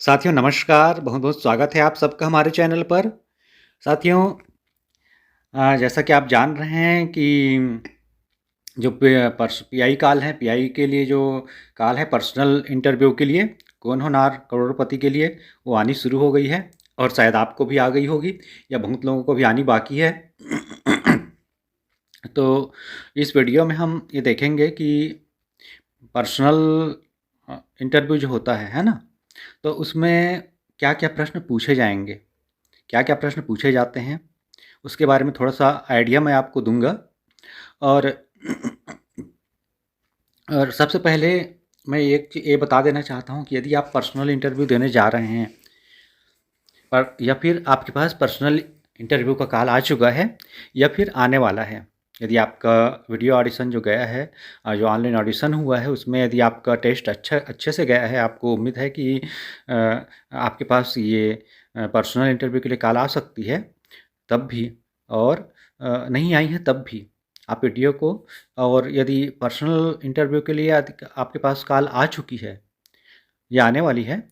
साथियों नमस्कार, बहुत-बहुत स्वागत है आप सबका हमारे चैनल पर। साथियों जैसा कि आप जान रहे हैं कि जो पीआई कॉल है, पीआई के लिए जो कॉल है पर्सनल इंटरव्यू के लिए, कौन हो नार करोड़पति के लिए, वो आनी शुरू हो गई है और शायद आपको भी आ गई होगी या बहुत लोगों को भी आनी बाकी है। तो इस वीडियो में हम ये देखेंगे कि पर्सनल इंटरव्यू जो होता है ना? तो उसमें क्या-क्या प्रश्न पूछे जाएँगे, क्या-क्या प्रश्न पूछे जाते हैं, उसके बारे में थोड़ा-सा आइडिया मैं आपको दूँगा। और और सबसे पहले मैं ये बता देना चाहता हूँ कि यदि आप पर्सनल इंटरव्यू देने जा रहे हैं पर या फिर आपके पास पर्सनल इंटरव्यू का कॉल आ चुका है या फिर आने वाला है। यदि आपका वीडियो ऑडिशन जो गया है जो ऑनलाइन ऑडिशन हुआ है उसमें यदि आपका टेस्ट अच्छे से गया है, आपको उम्मीद है कि आपके पास ये पर्सनल इंटरव्यू के लिए कॉल आ सकती है, तब भी और नहीं आई है तब भी आप वीडियो को और यदि पर्सनल इंटरव्यू के लिए आपके पास कॉल आ चुकी है या आने वाली है,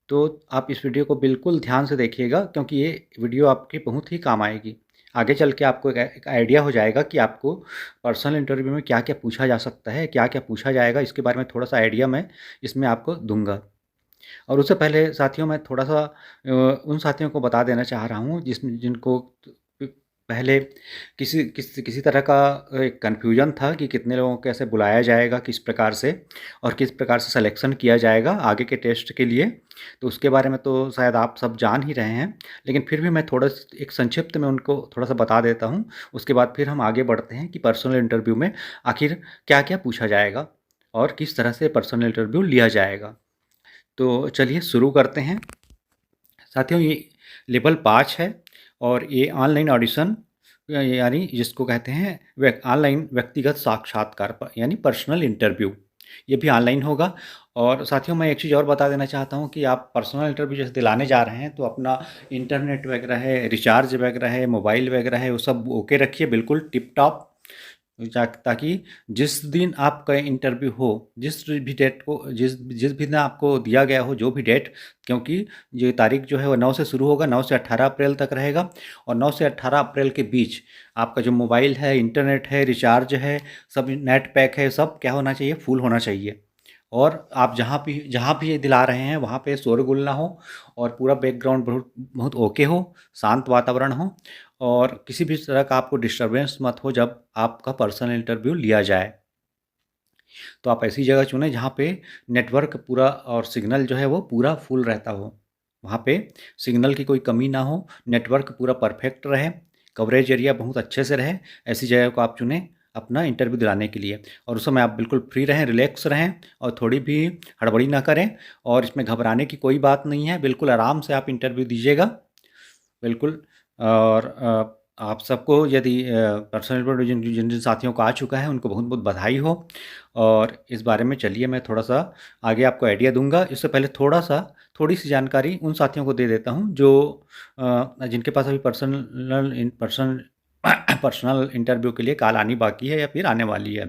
तो आप इस वीडियो को बिल्कुल ध्यान से देखिएगा क्योंकि ये वीडियो आपके बहुत ही काम आएगी। आगे चल के आपको एक आइडिया हो जाएगा कि आपको पर्सनल इंटरव्यू में क्या-क्या पूछा जा सकता है, क्या-क्या पूछा जाएगा, इसके बारे में थोड़ा-सा आइडिया मैं इसमें आपको दूँगा। और उससे पहले साथियों मैं थोड़ा-सा उन साथियों को बता देना चाह रहा हूँ जिनको पहले किसी तरह का एक कन्फ्यूजन था कि कितने लोगों को कैसे बुलाया जाएगा, किस प्रकार से और किस प्रकार से सिलेक्शन किया जाएगा आगे के टेस्ट के लिए। तो उसके बारे में तो शायद आप सब जान ही रहे हैं, लेकिन फिर भी मैं थोड़ा एक संक्षिप्त में उनको थोड़ा-सा बता देता हूँ। उसके बाद फिर हम आगे बढ़ते हैं कि पर्सनल इंटरव्यू में आखिर क्या-क्या पूछा जाएगा और किस तरह से पर्सनल इंटरव्यू लिया जाएगा। तो चलिए शुरू करते हैं। साथियों ये लेवल 5 है और ये ऑनलाइन ऑडिशन यानी जिसको कहते हैं ऑनलाइन व्यक्तिगत साक्षात्कार यानी पर्सनल इंटरव्यू, ये भी ऑनलाइन होगा। और साथियों मैं एक चीज़ और बता देना चाहता हूँ कि आप पर्सनल इंटरव्यू जैसे दिलाने जा रहे हैं तो अपना इंटरनेट वगैरह है, रिचार्ज वगैरह है, मोबाइल वगैरह है, वो सब ओके रखिए बिल्कुल टिप टॉप, ताकि जिस दिन आपका इंटरव्यू हो, जिस भी डेट को जिस जिस भी दिन आपको दिया गया हो जो भी डेट, क्योंकि ये तारीख जो है वो 9 से शुरू होगा, 9 से 18 अप्रैल तक रहेगा और 9 से 18 अप्रैल के बीच आपका जो मोबाइल है, इंटरनेट है, रिचार्ज है, सब नेट पैक है, सब क्या होना चाहिए, फुल होना चाहिए। और आप जहाँ भी ये दिला रहे हैं वहाँ पे शोरगुल ना हो और पूरा बैकग्राउंड बहुत बहुत ओके हो, शांत वातावरण हो और किसी भी तरह का आपको डिस्टर्बेंस मत हो जब आपका पर्सनल इंटरव्यू लिया जाए। तो आप ऐसी जगह चुनें जहाँ पे नेटवर्क पूरा और सिग्नल जो है वो पूरा फुल रहता हो। वहाँ पे सिग्नल की कोई कमी ना हो, नेटवर्क पूरा परफेक्ट रहे, कवरेज एरिया बहुत अच्छे से रहे, ऐसी जगह को आप चुनें अपना इंटरव्यू दिलाने के लिए। और उस समय आप बिल्कुल फ्री रहें, रिलैक्स रहें और थोड़ी भी हड़बड़ी ना करें और इसमें घबराने की कोई बात नहीं है, बिल्कुल आराम से आप इंटरव्यू दीजिएगा। बिल्कुल। और आप सबको यदि पर्सनल पर जिन जिन जिन साथियों को आ चुका है उनको बहुत बहुत बधाई हो। और इस बारे में चलिए मैं थोड़ा-सा आगे आपको आइडिया दूँगा। इससे पहले थोड़ी-सी जानकारी उन साथियों को दे देता हूँ जो जिनके पास अभी पर्सनल इंटरव्यू के लिए कॉल आनी बाकी है या फिर आने वाली है।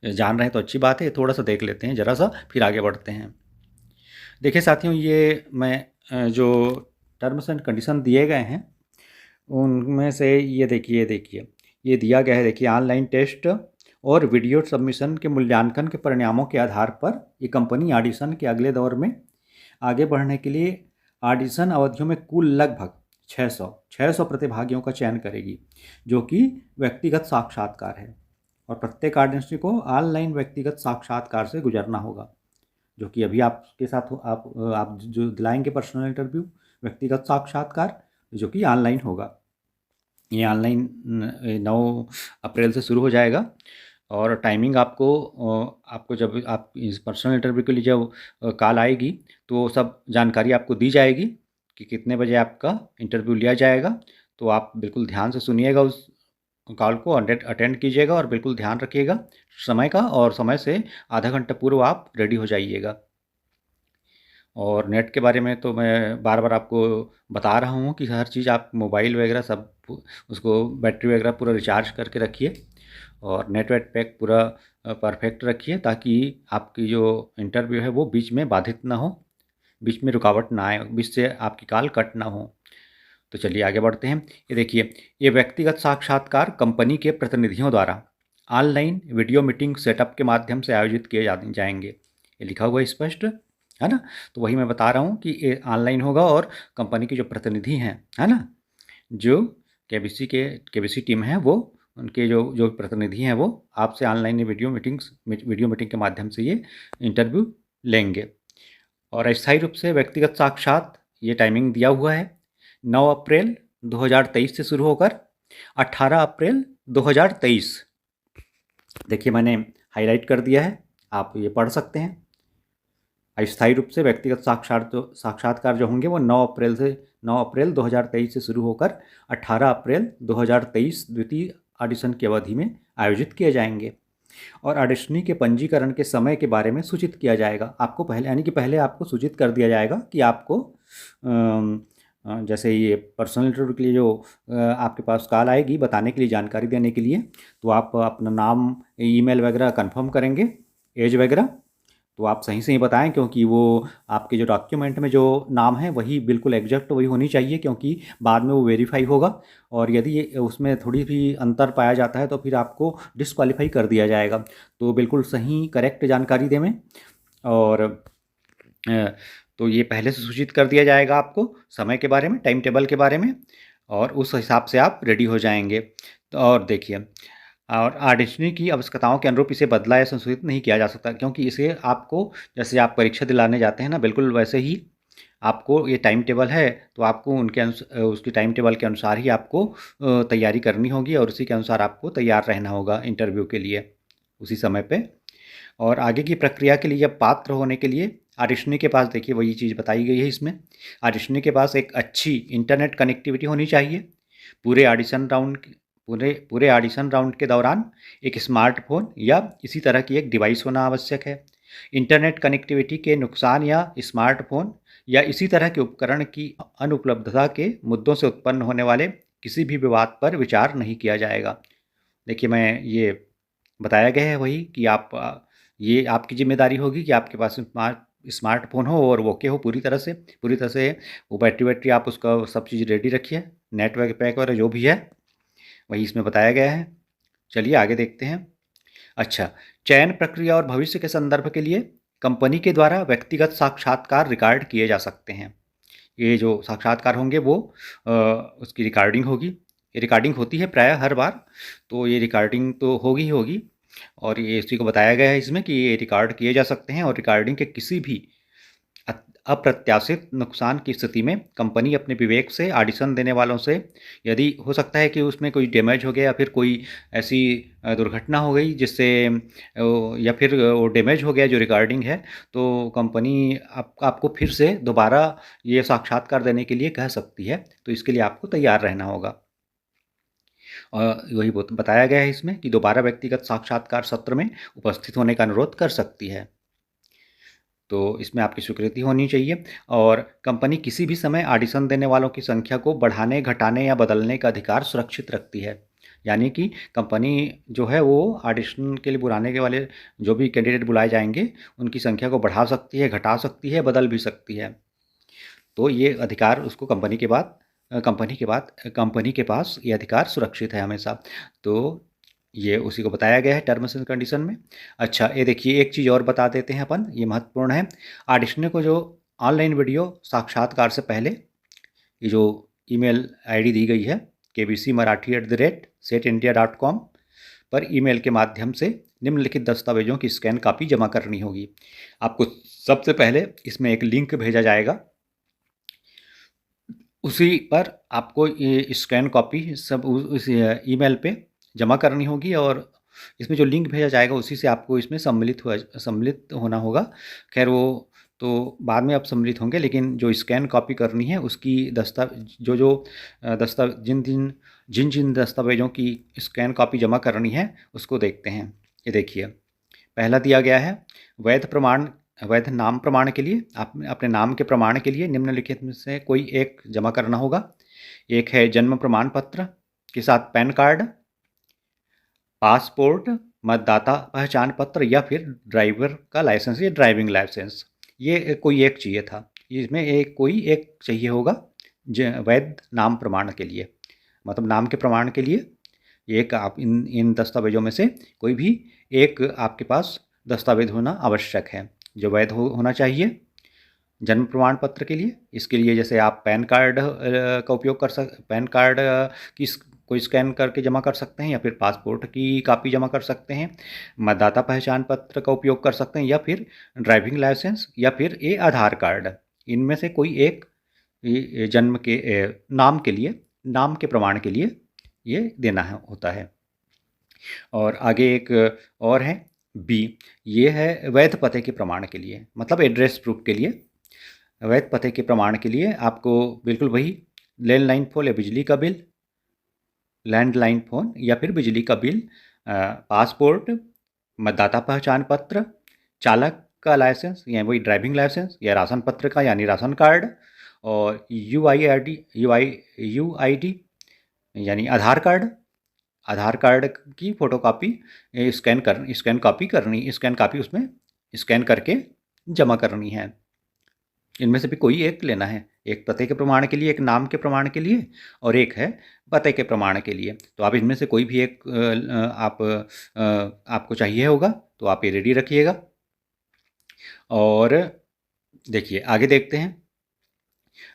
जान रहे हैं तो अच्छी बात है, थोड़ा-सा देख लेते हैं ज़रा-सा फिर आगे बढ़ते हैं। देखिए साथियों ये मैं जो टर्म्स एंड कंडीशन दिए गए हैं उनमें से ये देखिए ये दिया गया है, देखिए ऑनलाइन टेस्ट और वीडियो सबमिशन के मूल्यांकन के परिणामों के आधार पर ये कंपनी ऑडिशन के अगले दौर में आगे बढ़ने के लिए ऑडिशन अवधियों में कुल लगभग 600 प्रतिभागियों का चयन करेगी, जो कि व्यक्तिगत साक्षात्कार है और प्रत्येक ऑडिशन को ऑनलाइन व्यक्तिगत साक्षात्कार से गुजरना होगा, जो कि अभी आपके साथ आप जो दिलाएंगे पर्सनल इंटरव्यू व्यक्तिगत साक्षात्कार, जो कि ऑनलाइन होगा। ये ऑनलाइन 9 अप्रैल से शुरू हो जाएगा और टाइमिंग आपको जब आप इस पर्सनल इंटरव्यू के लिए जब कॉल आएगी तो सब जानकारी आपको दी जाएगी कि कितने बजे आपका इंटरव्यू लिया जाएगा। तो आप बिल्कुल ध्यान से सुनिएगा, उस कॉल को अटेंड कीजिएगा और बिल्कुल ध्यान रखिएगा समय का, और समय से आधा घंटा पूर्व आप रेडी हो जाइएगा। और नेट के बारे में तो मैं बार-बार आपको बता रहा हूँ कि हर चीज़ आप मोबाइल वगैरह सब उसको बैटरी वगैरह पूरा रिचार्ज करके रखिए और नेट वेट पैक पूरा परफेक्ट रखिए ताकि आपकी जो इंटरव्यू है वो बीच में बाधित ना हो। बीच में रुकावट ना आए, बीच से आपकी कॉल कट ना हो। तो चलिए आगे बढ़ते हैं। ये देखिए, ये व्यक्तिगत साक्षात्कार कंपनी के प्रतिनिधियों द्वारा ऑनलाइन वीडियो मीटिंग सेटअप के माध्यम से आयोजित किए जाएंगे। ये लिखा हुआ है स्पष्ट, है ना। तो वही मैं बता रहा हूँ कि ये ऑनलाइन होगा और कंपनी के जो प्रतिनिधि हैं, है ना, जो केबीसी टीम है, वो उनके जो जो प्रतिनिधि हैं वो आपसे ऑनलाइन वीडियो मीटिंग के माध्यम से ये इंटरव्यू लेंगे। और अस्थायी रूप से व्यक्तिगत साक्षात, ये टाइमिंग दिया हुआ है 9 अप्रैल 2023 से शुरू होकर 18 अप्रैल 2023। देखिए मैंने हाईलाइट कर दिया है, आप ये पढ़ सकते हैं। अस्थायी रूप से व्यक्तिगत साक्षात्कार जो होंगे वो 9 अप्रैल 2023 से शुरू होकर 18 अप्रैल 2023 द्वितीय ऑडिशन की अवधि में आयोजित किए जाएंगे। और ऑडिशनी के पंजीकरण के समय के बारे में सूचित किया जाएगा आपको पहले, यानी कि पहले आपको सूचित कर दिया जाएगा कि आपको जैसे ये पर्सनल इंटरव्यू के लिए जो आपके पास कॉल आएगी बताने के लिए, जानकारी देने के लिए, तो आप अपना नाम, ईमेल वगैरह कंफर्म करेंगे, एज वगैरह तो आप सही से ही बताएं, क्योंकि वो आपके जो डॉक्यूमेंट में जो नाम है वही बिल्कुल एग्जैक्ट वही होनी चाहिए, क्योंकि बाद में वो वेरीफाई होगा और यदि उसमें थोड़ी भी अंतर पाया जाता है तो फिर आपको डिस्क्वालीफाई कर दिया जाएगा। तो बिल्कुल सही करेक्ट जानकारी दें। और तो ये पहले से सूचित कर दिया जाएगा आपको समय के बारे में, टाइम टेबल के बारे में, और उस हिसाब से आप रेडी हो जाएंगे। तो और देखिए, और ऑडिशनी की आवश्यकताओं के अनुरूप इसे बदला या संशोधित नहीं किया जा सकता, क्योंकि इसे आपको, जैसे आप परीक्षा दिलाने जाते हैं ना, बिल्कुल वैसे ही आपको ये टाइम टेबल है, तो आपको उसकी टाइम टेबल के अनुसार ही आपको तैयारी करनी होगी और उसी के अनुसार आपको तैयार रहना होगा इंटरव्यू के लिए उसी समय पे। और आगे की प्रक्रिया के लिए पात्र होने के लिए ऑडिशनी के पास, देखिए वही चीज़ बताई गई है इसमें, ऑडिशनी के पास एक अच्छी इंटरनेट कनेक्टिविटी होनी चाहिए। पूरे ऑडिशन राउंड के दौरान एक स्मार्टफोन या इसी तरह की एक डिवाइस होना आवश्यक है। इंटरनेट कनेक्टिविटी के नुकसान या स्मार्टफोन या इसी तरह के उपकरण की अनुपलब्धता के मुद्दों से उत्पन्न होने वाले किसी भी विवाद पर विचार नहीं किया जाएगा। देखिए मैं ये बताया गया है वही कि आप ये आपकी जिम्मेदारी होगी कि आपके पास स्मार्टफोन हो और वो ओके हो पूरी तरह से वो बैटरी वैटरी आप उसका सब चीज़ रेडी रखिए, नेटवर्क पैक वगैरह जो भी है वही इसमें बताया गया है। चलिए आगे देखते हैं। अच्छा, चयन प्रक्रिया और भविष्य के संदर्भ के लिए कंपनी के द्वारा व्यक्तिगत साक्षात्कार रिकॉर्ड किए जा सकते हैं। ये जो साक्षात्कार होंगे वो उसकी रिकॉर्डिंग होगी, ये रिकॉर्डिंग होती है प्रायः हर बार, तो ये रिकॉर्डिंग तो होगी ही होगी। और ये इसी को बताया गया है इसमें कि ये रिकॉर्ड किए जा सकते हैं और रिकॉर्डिंग के किसी भी अप्रत्याशित नुकसान की स्थिति में कंपनी अपने विवेक से ऑडिशन देने वालों से, यदि हो सकता है कि उसमें कोई डैमेज हो गया या फिर कोई ऐसी दुर्घटना हो गई जिससे या फिर वो डैमेज हो गया जो रिकॉर्डिंग है, तो कंपनी आपको फिर से दोबारा ये साक्षात्कार देने के लिए कह सकती है। तो इसके लिए आपको तैयार रहना होगा। और वही बताया गया है इसमें कि दोबारा व्यक्तिगत साक्षात्कार सत्र में उपस्थित होने का अनुरोध कर सकती है। तो इसमें आपकी स्वीकृति होनी चाहिए। और कंपनी किसी भी समय ऑडिशन देने वालों की संख्या को बढ़ाने, घटाने या बदलने का अधिकार सुरक्षित रखती है। यानी कि कंपनी जो है वो ऑडिशन के लिए बुलाने के वाले जो भी कैंडिडेट बुलाए जाएंगे उनकी संख्या को बढ़ा सकती है, घटा सकती है, बदल भी सकती है। तो ये अधिकार उसको कंपनी के पास ये अधिकार सुरक्षित है हमेशा। तो ये उसी को बताया गया है टर्म्स एंड कंडीशन में। अच्छा, ये देखिए एक चीज़ और बता देते हैं अपन, ये महत्वपूर्ण है। ऑडिशन को जो ऑनलाइन वीडियो साक्षात्कार से पहले ये जो ईमेल आईडी दी गई है kbcmarathi@setindia.com पर ईमेल के माध्यम से निम्नलिखित दस्तावेजों की स्कैन कॉपी जमा करनी होगी। आपको सबसे पहले इसमें एक लिंक भेजा जाएगा, उसी पर आपको ये स्कैन कॉपी सब उस ईमेल पे जमा करनी होगी और इसमें जो लिंक भेजा जाएगा उसी से आपको इसमें सम्मिलित होना होगा। खैर वो तो बाद में आप सम्मिलित होंगे, लेकिन जो स्कैन कॉपी करनी है उसकी जिन जिन दस्तावेजों की स्कैन कॉपी जमा करनी है उसको देखते हैं। ये देखिए पहला दिया गया है वैध नाम प्रमाण के लिए, आप अपने नाम के प्रमाण के लिए निम्नलिखित में से कोई एक जमा करना होगा। एक है जन्म प्रमाण पत्र के साथ पैन कार्ड, पासपोर्ट, मतदाता पहचान पत्र या फिर ड्राइवर का लाइसेंस या ड्राइविंग लाइसेंस, ये कोई एक चाहिए था। इसमें एक कोई एक चाहिए होगा वैध नाम प्रमाण के लिए, मतलब नाम के प्रमाण के लिए एक आप इन दस्तावेजों में से कोई भी एक आपके पास दस्तावेज होना आवश्यक है, जो वैध होना चाहिए जन्म प्रमाण पत्र के लिए। इसके लिए जैसे आप पैन कार्ड का उपयोग कर पैन कार्ड की कोई स्कैन करके जमा कर सकते हैं, या फिर पासपोर्ट की कापी जमा कर सकते हैं, मतदाता पहचान पत्र का उपयोग कर सकते हैं, या फिर ड्राइविंग लाइसेंस, या फिर आधार कार्ड। इनमें से कोई एक जन्म के नाम के लिए, नाम के प्रमाण के लिए ये देना होता है। और आगे एक और है बी, ये है वैध पते के प्रमाण के लिए, मतलब एड्रेस प्रूफ के लिए। वैध पते के प्रमाण के लिए आपको बिल्कुल वही लैंडलाइन फ़ोन या बिजली का बिल, लैंडलाइन फ़ोन या फिर बिजली का बिल, पासपोर्ट, मतदाता पहचान पत्र, चालक का लाइसेंस या वही ड्राइविंग लाइसेंस, या राशन पत्र का यानी राशन कार्ड, और यूआईडी यानी आधार कार्ड, आधार कार्ड की फ़ोटोकॉपी स्कैन कापी उसमें स्कैन करके जमा करनी है। इनमें से भी कोई एक लेना है, एक पते के प्रमाण के लिए, एक नाम के प्रमाण के लिए, और एक है पते के प्रमाण के लिए। तो आप इनमें से कोई भी एक आपको चाहिए होगा तो आप ये रेडी रखिएगा। और देखिए आगे देखते हैं,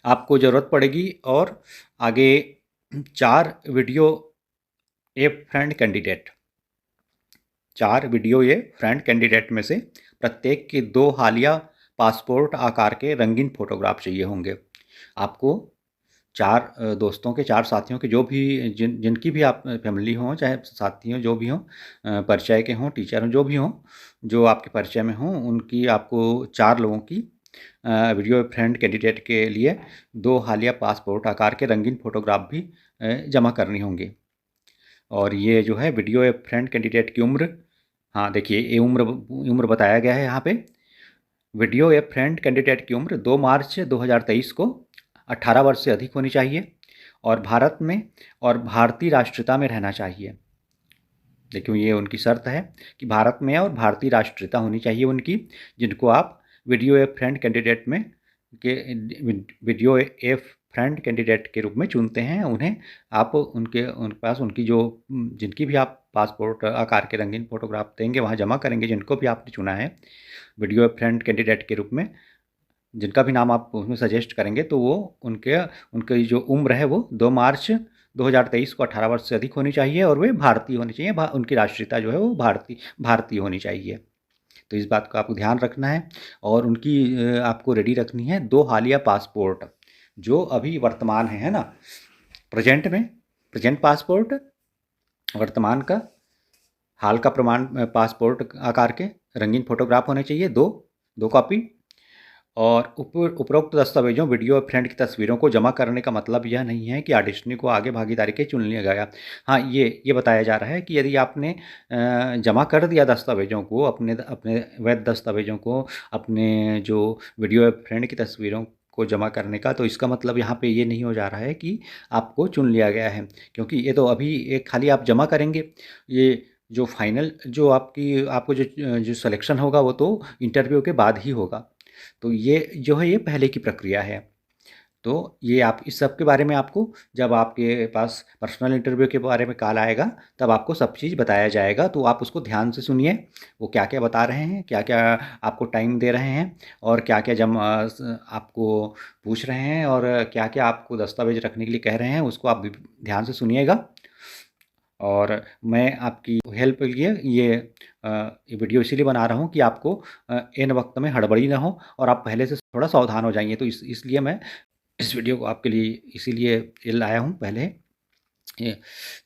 आपको ज़रूरत पड़ेगी और आगे 4 वीडियो ए फ्रेंड कैंडिडेट, 4 वीडियो ए फ्रेंड कैंडिडेट में से प्रत्येक के 2 हालिया पासपोर्ट आकार के रंगीन फोटोग्राफ चाहिए होंगे। आपको 4 दोस्तों के, 4 साथियों के, जो भी जिनकी भी आप फैमिली हों, चाहे साथी हों, जो भी हों, परिचय के हों, टीचर हों, जो भी हों, जो आपके परिचय में हों, उनकी आपको 4 लोगों की वीडियो फ्रेंड कैंडिडेट के लिए 2 हालिया पासपोर्ट आकार के रंगीन फोटोग्राफ भी जमा करनी होंगी। और ये जो है वीडियो फ्रेंड कैंडिडेट की उम्र, हाँ देखिए ये उम्र बताया गया है यहाँ पे। वीडियो या फ्रेंड कैंडिडेट की उम्र 2 मार्च 2023 को 18 वर्ष से अधिक होनी चाहिए, और भारत में और भारतीय राष्ट्रीयता में रहना चाहिए। देखिए ये उनकी शर्त है कि भारत में और भारतीय राष्ट्रीयता होनी चाहिए उनकी, जिनको आप वीडियो या फ्रेंड कैंडिडेट में के वीडियो ए फ्रेंड कैंडिडेट के रूप में चुनते हैं। उन्हें आप उनके पास उनकी जो जिनकी भी आप पासपोर्ट आकार के रंगीन फोटोग्राफ देंगे वहाँ जमा करेंगे, जिनको भी आपने चुना है वीडियो फ्रेंड कैंडिडेट के रूप में, जिनका भी नाम आप उसमें सजेस्ट करेंगे, तो वो उनकी जो उम्र है वो 2 मार्च 2023 को 18 वर्ष से अधिक होनी चाहिए, और वे भारतीय होनी चाहिए, उनकी राष्ट्रीयता जो है वो भारतीय होनी चाहिए। तो इस बात का आपको ध्यान रखना है। और उनकी आपको रेडी रखनी है 2 हालिया पासपोर्ट जो अभी वर्तमान है ना, प्रेजेंट पासपोर्ट, वर्तमान का हाल का प्रमाण पासपोर्ट आकार के रंगीन फोटोग्राफ होने चाहिए, 2 कॉपी। और उपरोक्त दस्तावेजों वीडियो फ्रेंड की तस्वीरों को जमा करने का मतलब यह नहीं है कि ऑडिशनी को आगे भागीदारी के चुन लिया गया। हाँ, ये बताया जा रहा है कि यदि आपने जमा कर दिया दस्तावेजों को, अपने वैध दस्तावेजों को, अपने जो वीडियो फ्रेंड की तस्वीरों को जमा करने का, तो इसका मतलब यहाँ पे ये नहीं हो जा रहा है कि आपको चुन लिया गया है, क्योंकि ये तो अभी एक खाली आप जमा करेंगे। ये जो फाइनल जो आपको जो सिलेक्शन होगा वो तो इंटरव्यू के बाद ही होगा। तो ये जो है ये पहले की प्रक्रिया है। तो ये आप इस सब के बारे में आपको जब आपके पास पर्सनल इंटरव्यू के बारे में कॉल आएगा तब आपको सब चीज़ बताया जाएगा। तो आप उसको ध्यान से सुनिए, वो क्या क्या बता रहे हैं, क्या क्या आपको टाइम दे रहे हैं, और क्या क्या आपको पूछ रहे हैं, और क्या क्या आपको दस्तावेज रखने के लिए कह रहे हैं, उसको आप ध्यान से सुनिएगा। और मैं आपकी हेल्प के लिए ये वीडियो इसीलिए बना रहा हूँ कि आपको इन वक्त में हड़बड़ी ना हो और आप पहले से थोड़ा सावधान हो जाइए। तो इसलिए मैं इस वीडियो को आपके लिए इसीलिए ये लाया हूँ पहले,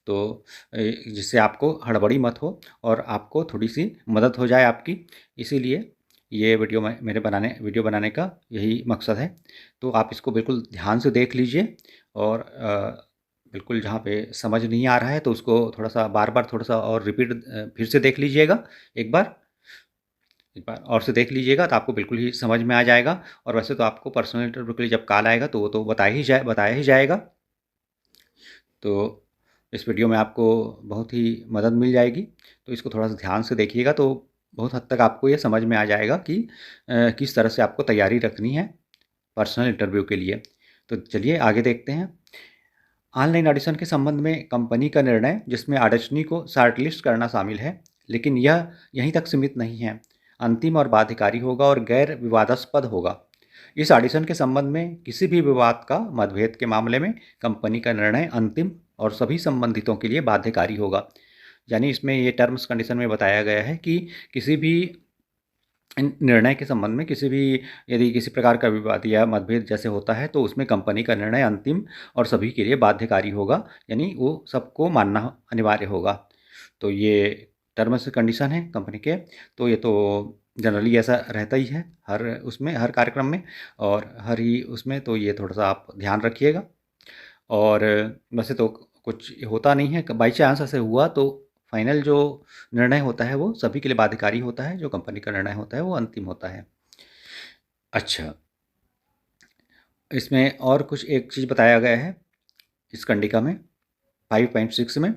तो जिससे आपको हड़बड़ी मत हो और आपको थोड़ी सी मदद हो जाए आपकी। इसीलिए ये वीडियो बनाने का यही मकसद है। तो आप इसको बिल्कुल ध्यान से देख लीजिए, और बिल्कुल जहाँ पे समझ नहीं आ रहा है तो उसको थोड़ा सा बार-बार थोड़ा सा और रिपीट फिर से देख लीजिएगा, एक बार और से देख लीजिएगा तो आपको बिल्कुल ही समझ में आ जाएगा। और वैसे तो आपको पर्सनल इंटरव्यू के लिए जब कॉल आएगा तो वो तो बताया ही जाएगा। तो इस वीडियो में आपको बहुत ही मदद मिल जाएगी, तो इसको थोड़ा सा ध्यान से देखिएगा तो बहुत हद तक आपको ये समझ में आ जाएगा कि किस तरह से आपको तैयारी रखनी है पर्सनल इंटरव्यू के लिए। तो चलिए आगे देखते हैं। ऑनलाइन ऑडिशन के संबंध में कंपनी का निर्णय, जिसमें ऑडिशनी को शॉर्टलिस्ट करना शामिल है, लेकिन यह यहीं तक सीमित नहीं है। अंतिम और बाध्यकारी होगा और गैर विवादास्पद होगा। इस ऑडिशन के संबंध में किसी भी विवाद का मतभेद के मामले में कंपनी का निर्णय अंतिम और सभी संबंधितों के लिए बाध्यकारी होगा। यानी इसमें ये टर्म्स कंडीशन में बताया गया है कि किसी भी निर्णय के संबंध में किसी भी यदि किसी प्रकार का विवाद या मतभेद जैसे होता है, तो उसमें कंपनी का निर्णय अंतिम और सभी के लिए बाध्यकारी होगा, यानी वो सबको मानना अनिवार्य होगा। तो ये टर्म्स कंडीशन है कंपनी के। तो ये तो जनरली ऐसा रहता ही है हर उसमें, हर कार्यक्रम में और हर ही उसमें, तो ये थोड़ा सा आप ध्यान रखिएगा। और वैसे तो कुछ होता नहीं है, बाई चांस ऐसे हुआ तो फाइनल जो निर्णय होता है वो सभी के लिए बाध्यकारी होता है, जो कंपनी का निर्णय होता है वो अंतिम होता है। अच्छा, इसमें और कुछ एक चीज़ बताया गया है इस कंडिका में 5.6 में,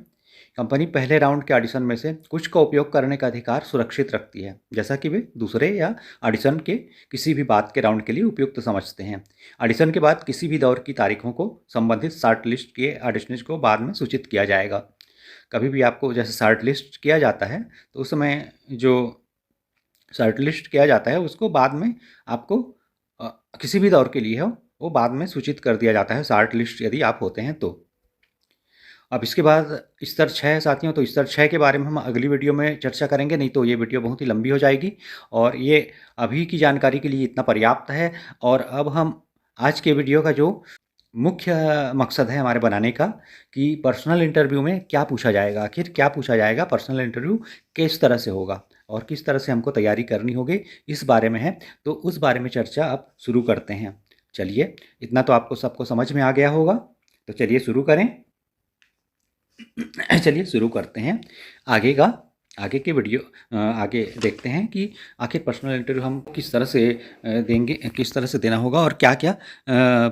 कंपनी पहले राउंड के ऑडिशन में से कुछ का उपयोग करने का अधिकार सुरक्षित रखती है, जैसा कि वे दूसरे या ऑडिशन के किसी भी बाद के राउंड के लिए उपयुक्त समझते हैं। ऑडिशन के बाद किसी भी दौर की तारीखों को संबंधित शॉर्ट लिस्ट के ऑडिशनर्स को बाद में सूचित किया जाएगा। कभी भी आपको जैसे शॉर्ट लिस्ट किया जाता है, तो उस समय जो शॉर्ट लिस्ट किया जाता है उसको बाद में आपको किसी भी दौर के लिए हो वो बाद में सूचित कर दिया जाता है, शॉर्ट लिस्ट यदि आप होते हैं तो। अब इसके बाद स्तर 6 साथियों, तो स्तर 6 के बारे में हम अगली वीडियो में चर्चा करेंगे, नहीं तो ये वीडियो बहुत ही लंबी हो जाएगी और ये अभी की जानकारी के लिए इतना पर्याप्त है। और अब हम आज के वीडियो का जो मुख्य मकसद है हमारे बनाने का, कि पर्सनल इंटरव्यू में क्या पूछा जाएगा, आखिर क्या पूछा जाएगा, पर्सनल इंटरव्यू किस तरह से होगा और किस तरह से हमको तैयारी करनी होगी, इस बारे में है। तो उस बारे में चर्चा अब शुरू करते हैं। चलिए, इतना तो आपको सबको समझ में आ गया होगा, तो चलिए शुरू करें। चलिए शुरू करते हैं आगे का, आगे के वीडियो आगे देखते हैं कि आखिर पर्सनल इंटरव्यू हम किस तरह से देंगे, किस तरह से देना होगा और क्या क्या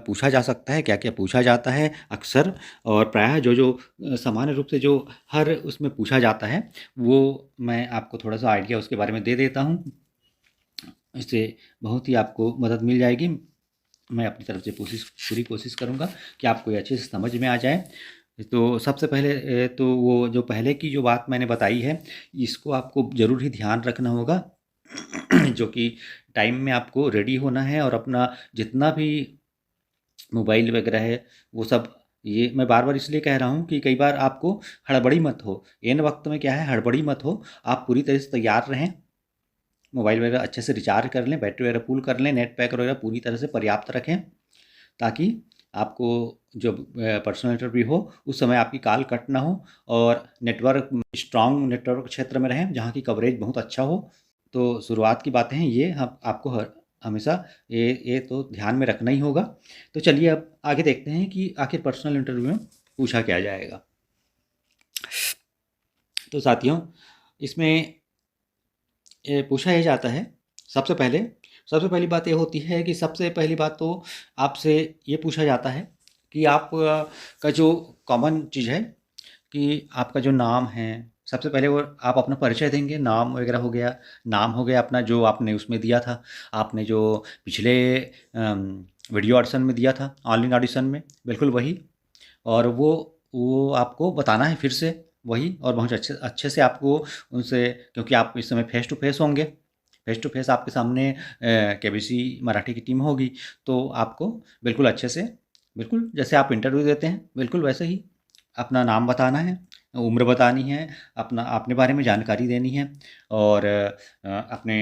पूछा जा सकता है, क्या क्या पूछा जाता है अक्सर, और प्रायः जो जो सामान्य रूप से जो हर उसमें पूछा जाता है वो मैं आपको थोड़ा सा आइडिया उसके बारे में दे देता हूँ। इससे बहुत ही आपको मदद मिल जाएगी। मैं अपनी तरफ से पूरी कोशिश करूँगा कि आपको ये अच्छे से समझ में आ जाए। तो सबसे पहले तो वो जो पहले की जो बात मैंने बताई है, इसको आपको ज़रूर ही ध्यान रखना होगा जो कि टाइम में आपको रेडी होना है और अपना जितना भी मोबाइल वगैरह है वो सब, ये मैं बार बार इसलिए कह रहा हूँ कि कई बार आपको हड़बड़ी मत हो, इन वक्त में क्या है हड़बड़ी मत हो, आप पूरी तरह से तैयार रहें, मोबाइल वगैरह अच्छे से रिचार्ज कर लें, बैटरी वगैरह फुल कर लें, नेट पैक वगैरह पूरी तरह से पर्याप्त रखें, ताकि आपको जो पर्सनल इंटरव्यू हो उस समय आपकी कॉल कट ना हो और नेटवर्क स्ट्रांग नेटवर्क क्षेत्र में रहें जहाँ की कवरेज बहुत अच्छा हो। तो शुरुआत की बातें हैं ये, हम आपको हमेशा ये तो ध्यान में रखना ही होगा। तो चलिए अब आगे देखते हैं कि आखिर पर्सनल इंटरव्यू में पूछा क्या जाएगा। तो साथियों, इसमें पूछा ये जाता है, सबसे पहली बात ये होती है कि सबसे पहली बात तो आपसे ये पूछा जाता है कि आप का जो कॉमन चीज़ है कि आपका जो नाम है, सबसे पहले वो आप अपना परिचय देंगे, नाम वगैरह हो गया, नाम हो गया अपना जो आपने उसमें दिया था, आपने जो पिछले वीडियो ऑडिशन में दिया था, ऑनलाइन ऑडिशन में, बिल्कुल वही। और वो आपको बताना है फिर से वही, और बहुत अच्छे से आपको उनसे, क्योंकि आप इस समय फेस टू फेस होंगे, फेस टू फेस आपके सामने केबीसी मराठी की टीम होगी, तो आपको बिल्कुल अच्छे से, बिल्कुल जैसे आप इंटरव्यू देते हैं बिल्कुल वैसे ही अपना नाम बताना है, उम्र बतानी है, अपने बारे में जानकारी देनी है, और अपने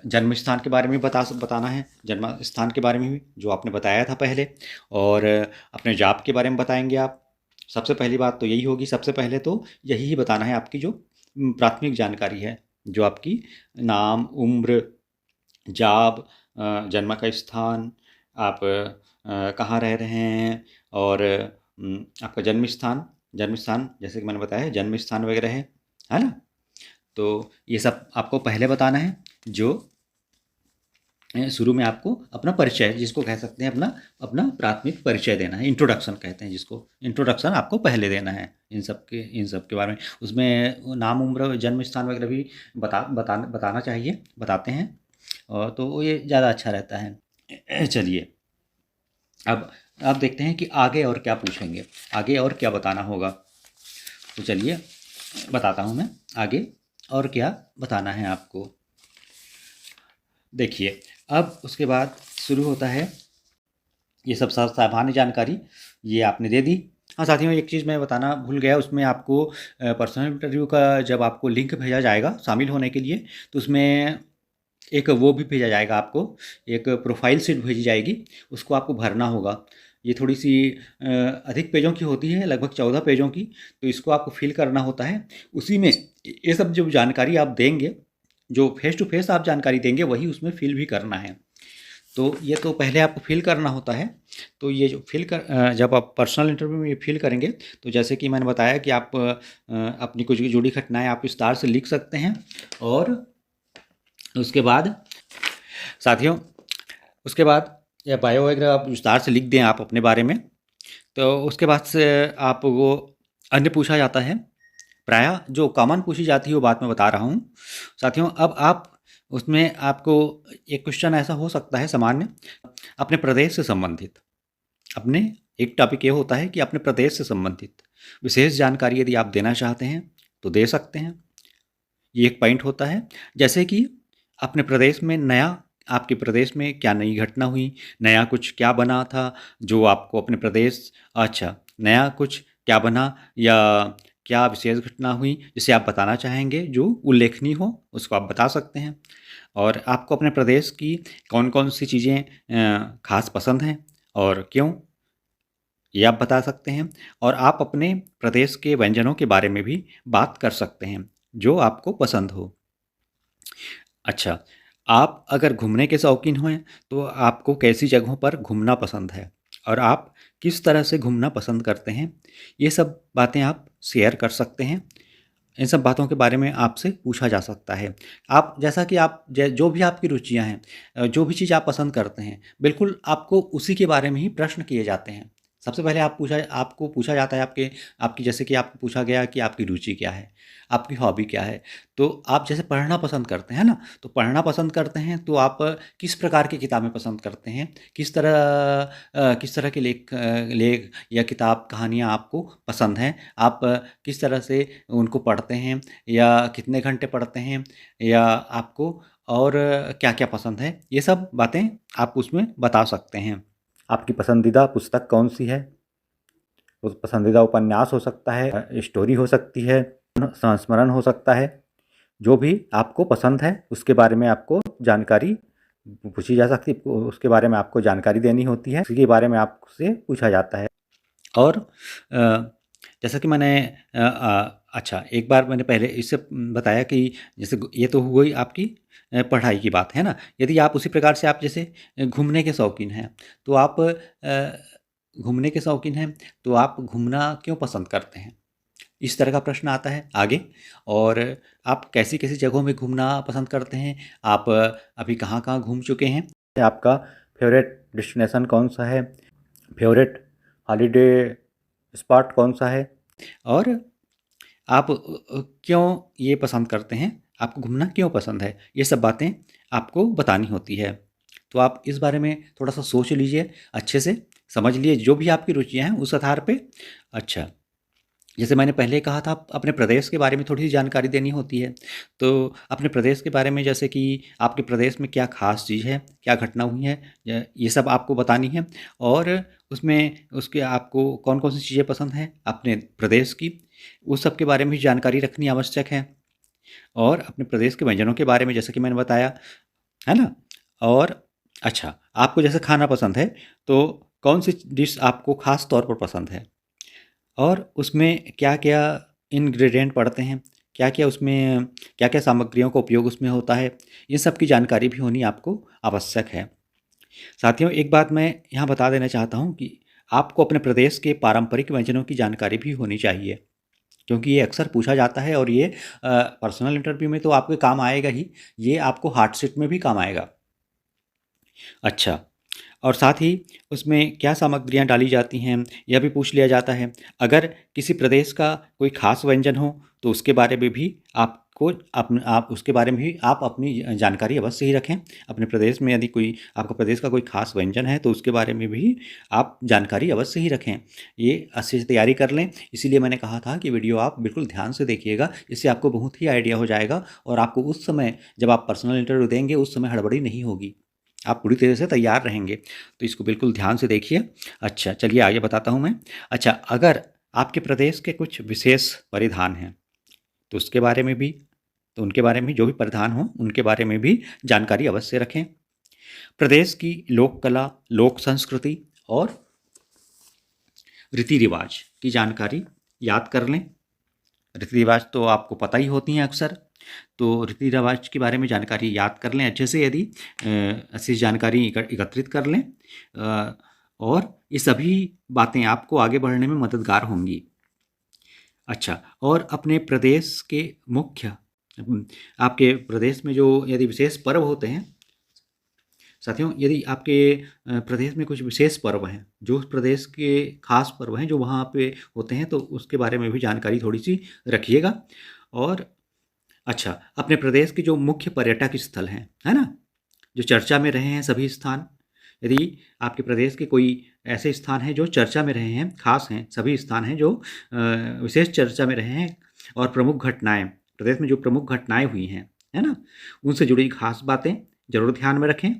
जन्म स्थान के बारे में बताना है, जन्म स्थान के बारे में भी जो आपने बताया था पहले, और अपने जॉब के बारे में बताएंगे आप। सबसे पहली बात तो यही होगी, सबसे पहले तो यही ही बताना है आपकी जो प्राथमिक जानकारी है, जो आपकी नाम, उम्र, जॉब, जन्म का स्थान, आप कहाँ रह रहे हैं, और आपका जन्म स्थान जैसे कि मैंने बताया जन्म स्थान वगैरह है ना। तो ये सब आपको पहले बताना है, जो शुरू में आपको अपना परिचय, जिसको कह सकते हैं अपना प्राथमिक परिचय देना है, इंट्रोडक्शन कहते हैं जिसको, इंट्रोडक्शन आपको पहले देना है इन सब के बारे में। उसमें नाम, उम्र, जन्म स्थान वगैरह भी बताना चाहिए, बताते हैं, और तो ये ज़्यादा अच्छा रहता है। चलिए, अब देखते हैं कि आगे और क्या पूछेंगे, आगे और क्या बताना होगा। तो चलिए बताता हूँ मैं आगे और क्या बताना है आपको। देखिए, अब उसके बाद शुरू होता है ये सब सामान्य जानकारी, ये आपने दे दी। हाँ साथियों, एक चीज़ मैं बताना भूल गया, उसमें आपको पर्सनल इंटरव्यू का जब आपको लिंक भेजा जाएगा शामिल होने के लिए, तो उसमें एक वो भी भेजा जाएगा आपको, एक प्रोफाइल शीट भेजी जाएगी, उसको आपको भरना होगा। ये थोड़ी सी अधिक पेजों की होती है, लगभग 14 पेजों की, तो इसको आपको फिल करना होता है। उसी में ये सब जो जानकारी आप देंगे, जो फेस टू फेस आप जानकारी देंगे, वही उसमें फिल भी करना है। तो ये तो पहले आपको फिल करना होता है। तो ये जो जब आप पर्सनल इंटरव्यू में ये फिल करेंगे, तो जैसे कि मैंने बताया कि आप अपनी कुछ जुड़ी घटनाएं आप विस्तार से लिख सकते हैं। और उसके बाद साथियों, उसके बाद या बायो वगैरह आप विस्तार से लिख दें आप अपने बारे में, तो उसके बाद से आप वो अन्य पूछा जाता है। प्रायः जो कॉमन पूछी जाती है वो बात मैं बता रहा हूँ साथियों। अब आप उसमें आपको एक क्वेश्चन ऐसा हो सकता है सामान्य, अपने प्रदेश से संबंधित, अपने एक टॉपिक ये होता है कि अपने प्रदेश से संबंधित विशेष जानकारी यदि आप देना चाहते हैं तो दे सकते हैं। ये एक पॉइंट होता है। जैसे कि अपने प्रदेश में नया, आपके प्रदेश में क्या नई घटना हुई, नया कुछ क्या बना था जो आपको अपने प्रदेश, अच्छा नया कुछ क्या बना या क्या विशेष घटना हुई जिसे आप बताना चाहेंगे जो उल्लेखनीय हो, उसको आप बता सकते हैं। और आपको अपने प्रदेश की कौन कौन सी चीज़ें खास पसंद हैं और क्यों, ये आप बता सकते हैं। और आप अपने प्रदेश के व्यंजनों के बारे में भी बात कर सकते हैं जो आपको पसंद हो। अच्छा, आप अगर घूमने के शौकीन हैं तो आपको कैसी जगहों पर घूमना पसंद है और आप किस तरह से घूमना पसंद करते हैं, ये सब बातें आप शेयर कर सकते हैं। इन सब बातों के बारे में आपसे पूछा जा सकता है। आप जैसा कि आप जो भी आपकी रुचियां हैं, जो भी चीज़ आप पसंद करते हैं, बिल्कुल आपको उसी के बारे में ही प्रश्न किए जाते हैं। सबसे पहले आपको पूछा जाता है आपके आपकी जैसे कि आपको पूछा गया कि आपकी रुचि क्या है, आपकी हॉबी क्या है। तो आप जैसे पढ़ना पसंद करते हैं ना, तो पढ़ना पसंद करते हैं तो आप किस प्रकार की किताबें पसंद करते हैं, किस तरह के लेख या किताब कहानियाँ आपको पसंद हैं, आप किस तरह से उनको पढ़ते हैं या कितने घंटे पढ़ते हैं, या आपको और क्या-क्या पसंद है, ये सब बातें आप उसमें बता सकते हैं। आपकी पसंदीदा पुस्तक कौन-सी है? उस पसंदीदा उपन्यास हो सकता है, स्टोरी हो सकती है, संस्मरण हो सकता है। जो भी आपको पसंद है उसके बारे में आपको जानकारी पूछी जा सकती है, उसके बारे में आपको जानकारी देनी होती है, उसके बारे में आपसे पूछा जाता है। और जैसा कि मैंने अच्छा एक बार मैंने पहले इससे बताया कि जैसे ये तो हो गई आपकी पढ़ाई की बात है ना। यदि आप उसी प्रकार से आप जैसे घूमने के शौकीन हैं, तो आप घूमने के शौकीन हैं तो आप घूमना क्यों पसंद करते हैं, इस तरह का प्रश्न आता है आगे। और आप कैसी-कैसी जगहों में घूमना पसंद करते हैं? आप अभी कहाँ-कहाँ घूम चुके हैं? आपका फ़ेवरेट डेस्टिनेशन कौन-सा है? फ़ेवरेट हॉलिडे स्पॉट कौन-सा है? और आप क्यों ये पसंद करते हैं? आपको घूमना क्यों पसंद है? ये सब बातें आपको बतानी होती है। तो आप इस बारे में थोड़ा-सा सोच लीजिए, अच्छे से समझ लिए जो भी आपकी रुचियाँ हैं उस आधार पे। अच्छा, जैसे मैंने पहले कहा था अपने प्रदेश के बारे में थोड़ी-सी जानकारी देनी होती है। तो अपने प्रदेश के बारे में जैसे कि आपके प्रदेश में क्या ख़ास चीज़ है, क्या घटना हुई है, ये सब आपको बतानी है। और उसमें उसके आपको कौन-कौन सी चीज़ें पसंद हैं अपने प्रदेश की, उस सब के बारे में भी जानकारी रखनी आवश्यक है। और अपने प्रदेश के व्यंजनों के बारे में जैसे कि मैंने बताया, है ना? और अच्छा, आपको जैसे खाना पसंद है, तो कौन-सी डिश आपको ख़ास तौर पर पसंद है? और उसमें क्या-क्या इंग्रीडिएंट पड़ते हैं, क्या-क्या उसमें क्या-क्या सामग्रियों का उपयोग उसमें होता है, इन सब की जानकारी भी होनी आपको आवश्यक है। साथियों, एक बात मैं यहाँ बता देना चाहता हूँ कि आपको अपने प्रदेश के पारंपरिक व्यंजनों की जानकारी भी होनी चाहिए, क्योंकि ये अक्सर पूछा जाता है और ये पर्सनल इंटरव्यू में तो आपके काम आएगा ही, ये आपको हार्ड सीट में भी काम आएगा। अच्छा, और साथ ही उसमें क्या सामग्रियाँ डाली जाती हैं, यह भी पूछ लिया जाता है। अगर किसी प्रदेश का कोई ख़ास व्यंजन हो, तो उसके बारे में भी आपको आप उसके बारे में भी आप अपनी जानकारी अवश्य ही रखें। अपने प्रदेश में यदि कोई आपका प्रदेश का कोई ख़ास व्यंजन है, तो उसके बारे में भी आप जानकारी अवश्य ही रखें। ये अच्छे से तैयारी कर लें, इसीलिए मैंने कहा था कि वीडियो आप बिल्कुल ध्यान से देखिएगा, इससे आपको बहुत ही आइडिया हो जाएगा और आपको उस समय जब आप पर्सनल इंटरव्यू देंगे, उस समय हड़बड़ी नहीं होगी। आप पूरी तरह से तैयार रहेंगे। तो इसको बिल्कुल ध्यान से देखिए। अच्छा, चलिए आगे बताता हूँ मैं। अच्छा, अगर आपके प्रदेश के कुछ विशेष परिधान हैं, तो उसके बारे में भी तो उनके बारे में जो भी परिधान हों, उनके बारे में भी जानकारी अवश्य रखें। प्रदेश की लोक कला, लोक संस्कृति और रीति रिवाज की जानकारी याद कर लें। रीति रिवाज तो आपको पता ही होती हैं अक्सर, तो रीति रिवाज के बारे में जानकारी याद कर लें अच्छे से। यदि अच्छी जानकारी एकत्रित कर लें, और ये सभी बातें आपको आगे बढ़ने में मददगार होंगी। अच्छा, और अपने प्रदेश के मुख्य आपके प्रदेश में जो यदि विशेष पर्व होते हैं साथियों, यदि आपके प्रदेश में कुछ विशेष पर्व हैं, जो उस प्रदेश के खास पर्व हैं जो वहाँ पे होते हैं, तो उसके बारे में भी जानकारी थोड़ी सी रखिएगा। और अच्छा, अपने प्रदेश के जो मुख्य पर्यटक स्थल हैं, है ना, जो चर्चा में रहे हैं सभी स्थान, यदि आपके प्रदेश के कोई ऐसे स्थान हैं जो चर्चा में रहे हैं, खास हैं, सभी स्थान हैं जो विशेष चर्चा में रहे हैं, और प्रमुख घटनाएं प्रदेश में जो प्रमुख घटनाएं हुई हैं, है ना, उनसे जुड़ी खास बातें जरूर ध्यान में रखें।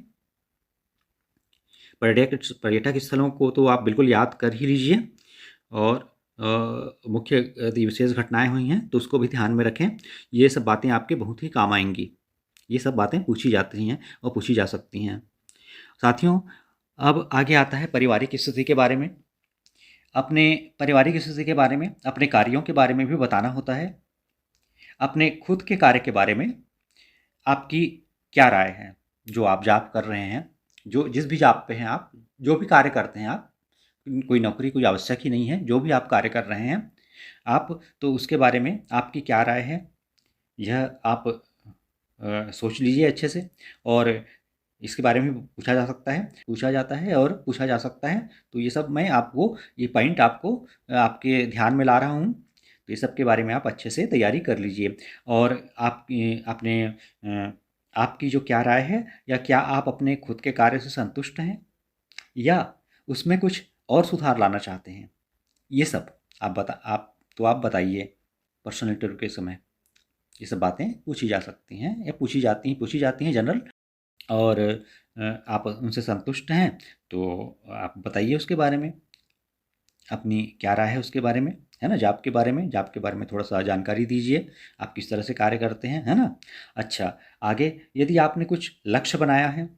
पर्यटक स्थलों को तो आप बिल्कुल याद कर ही लीजिए, और मुख्य यदि विशेष घटनाएं हुई हैं तो उसको भी ध्यान में रखें। ये सब बातें आपके बहुत ही काम आएंगी। ये सब बातें पूछी जाती हैं और पूछी जा सकती हैं। साथियों, अब आगे आता है पारिवारिक स्थिति के बारे में। अपने पारिवारिक स्थिति के बारे में, अपने कार्यों के बारे में भी बताना होता है। अपने खुद के कार्य के बारे में आपकी क्या राय है, जो आप जॉब कर रहे हैं, जो जिस भी जॉब पे हैं आप, जो भी कार्य करते हैं आप, कोई नौकरी कोई आवश्यक ही नहीं है, जो भी आप कार्य कर रहे हैं आप, तो उसके बारे में आपकी क्या राय है, यह आप सोच लीजिए अच्छे से। और इसके बारे में पूछा जा सकता है, पूछा जाता है और पूछा जा सकता है। तो ये सब मैं आपको, ये पॉइंट आपको आपके ध्यान में ला रहा हूँ। तो ये सब के बारे में आप अच्छे से तैयारी कर लीजिए। और आप अपने आपकी जो क्या राय है, या क्या आप अपने खुद के कार्य से संतुष्ट हैं, या उसमें कुछ और सुधार लाना चाहते हैं, ये सब आप बताइए। पर्सनल इंटरव्यू के समय ये सब बातें पूछी जा सकती हैं, या पूछी जाती हैं जनरल। और आप उनसे संतुष्ट हैं तो आप बताइए उसके बारे में, अपनी क्या राय है उसके बारे में, है ना, जॉब के बारे में थोड़ा सा जानकारी दीजिए, आप किस तरह से कार्य करते हैं, है ना। अच्छा, आगे यदि आपने कुछ लक्ष्य बनाया है,